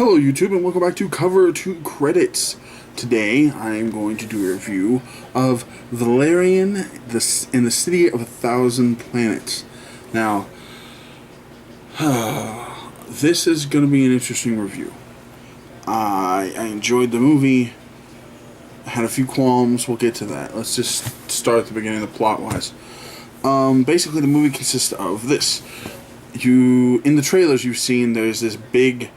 Hello YouTube and welcome back to Cover 2 Credits. Today I am going to do a review of Valerian in the City of a Thousand Planets. Now, this is going to be an interesting review. I enjoyed the movie, had a few qualms, we'll get to that. Let's just start at the beginning, the plot-wise. Basically the movie consists of this. In the trailers you've seen, there's this big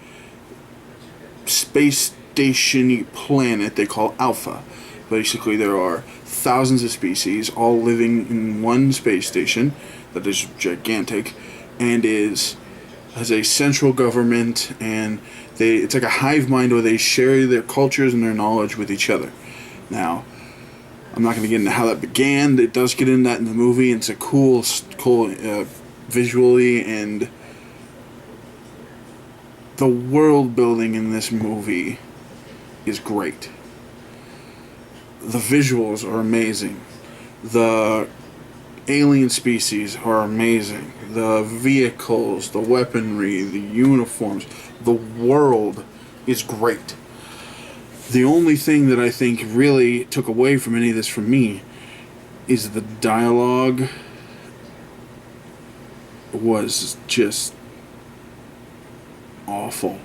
space station-y planet they call Alpha. Basically, there are thousands of species all living in one space station that is gigantic and has a central government, and it's like a hive mind where they share their cultures and their knowledge with each other. Now, I'm not going to get into how that began. It does get into that in the movie. It's a cool visually, and the world building in this movie is great. The visuals are amazing. The alien species are amazing. The vehicles, the weaponry, the uniforms, the world is great. The only thing that I think really took away from any of this for me is the dialogue was just awful.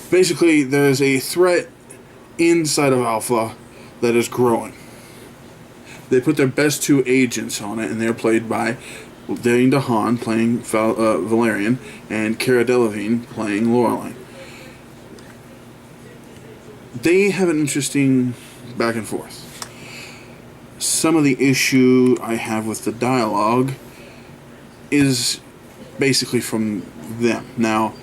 Basically, there's a threat inside of Alpha that is growing. They put their best two agents on it, and they're played by Dane DeHaan playing Valerian and Cara Delevingne playing Laureline. They have an interesting back and forth. Some of the issue I have with the dialogue is basically from them. Now,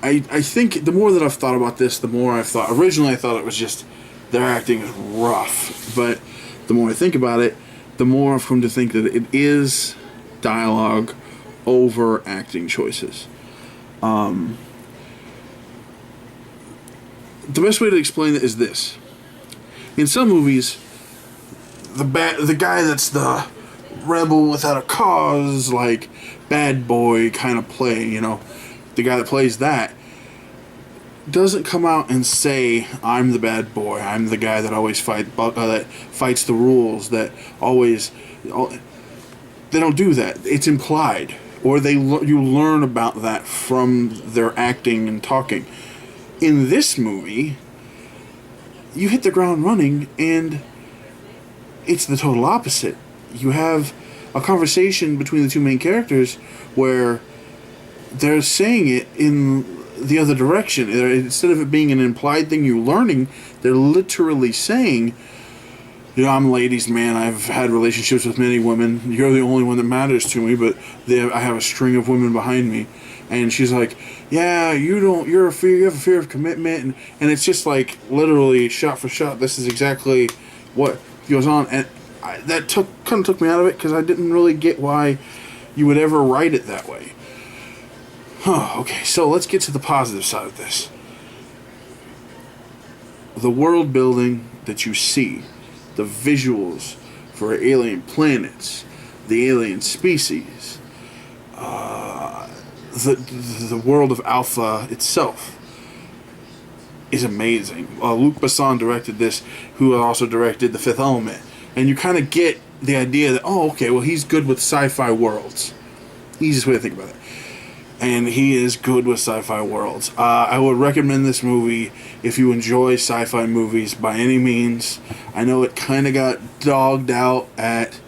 I think the more that I've thought about this, the more I've thought... Originally, I thought it was just their acting is rough. But the more I think about it, the more I've come to think that it is dialogue over acting choices. The best way to explain it is this. In some movies, the guy that's the rebel without a cause, like bad boy kind of play, the guy that plays that doesn't come out and say, I'm the bad boy, I'm the guy that always that fights the rules, that always... They don't do that. It's implied. Or you learn about that from their acting and talking. In this movie, you hit the ground running, and it's the total opposite. You have a conversation between the two main characters where they're saying it in the other direction. Instead of it being an implied thing you're learning, they're literally saying, I'm a ladies' man, I've had relationships with many women, you're the only one that matters to me, but I have a string of women behind me. And she's like, yeah, you have a fear of commitment, and it's just like, literally, shot for shot, this is exactly what goes on. And that kind of took me out of it, because I didn't really get why you would ever write it that way. Okay, so let's get to the positive side of this. The world building that you see, the visuals for alien planets, the alien species, the world of Alpha itself is amazing. Luc Besson directed this, who also directed The Fifth Element. And you kind of get the idea that, he's good with sci-fi worlds. Easiest way to think about it. And he is good with sci-fi worlds. I would recommend this movie if you enjoy sci-fi movies by any means. I know it kind of got dogged out at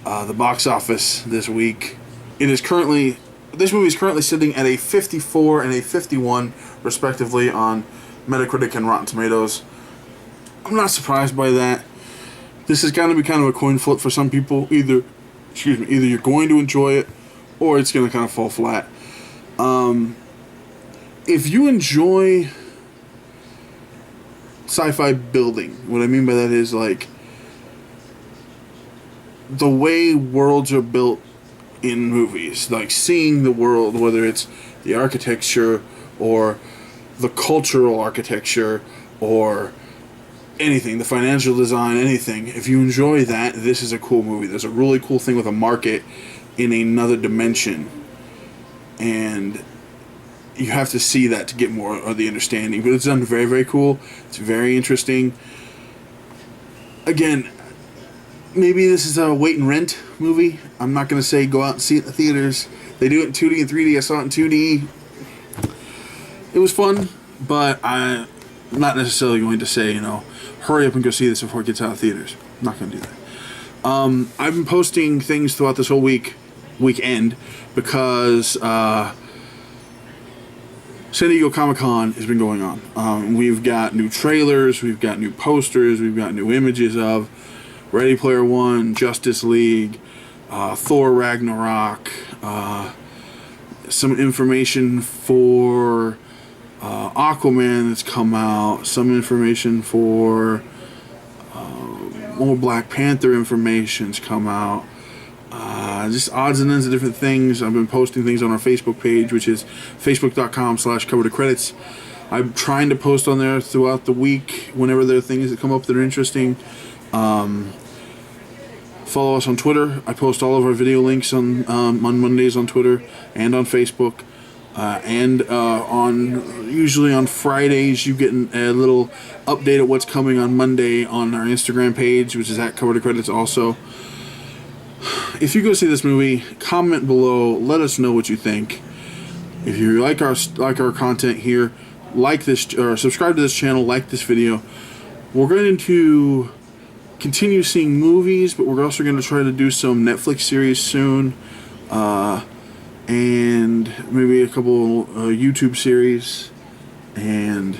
the box office this week. This movie is currently sitting at a 54 and a 51, respectively, on Metacritic and Rotten Tomatoes. I'm not surprised by that. This is going to be kind of a coin flip for some people. Either you're going to enjoy it, or it's going to kind of fall flat. If you enjoy sci-fi building, what I mean by that is like the way worlds are built in movies, like seeing the world, whether it's the architecture or the cultural architecture or anything, the financial design, anything. If you enjoy that, this is a cool movie. There's a really cool thing with a market in another dimension, and you have to see that to get more of the understanding. But it's done very, very cool. It's very interesting. Again, maybe this is a wait and rent movie. I'm not going to say go out and see it in the theaters. They do it in 2D and 3D. I saw it in 2D. It was fun, but I'm not necessarily going to say, hurry up and go see this before it gets out of theaters. I'm not going to do that. I've been posting things throughout this whole weekend, because San Diego Comic-Con has been going on. We've got new trailers, we've got new posters, we've got new images of Ready Player One, Justice League, Thor Ragnarok, some information for Aquaman that's come out, some information for more Black Panther information's come out. Just odds and ends of different things. I've been posting things on our Facebook page, which is facebook.com/cover-to-credits. I'm trying to post on there throughout the week whenever there are things that come up that are interesting. Follow us on Twitter. I post all of our video links on Mondays on Twitter and on Facebook. And usually on Fridays, you get a little update of what's coming on Monday on our Instagram page, which is at Cover to Credits also. If you go see this movie, comment below. Let us know what you think. If you like our content here, like this or subscribe to this channel, like this video. We're going to continue seeing movies, but we're also going to try to do some Netflix series soon. And maybe a couple YouTube series, and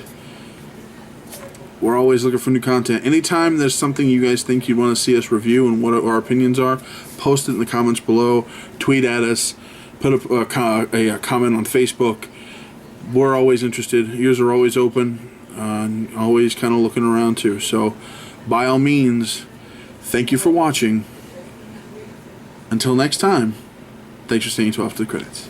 we're always looking for new content. Anytime there's something you guys think you'd want to see us review and what our opinions are, post it in the comments below, tweet at us, put up a comment on Facebook. We're always interested. Ears are always open, and always kind of looking around too. So by all means, thank you for watching. Until next time, thanks for staying till after the credits.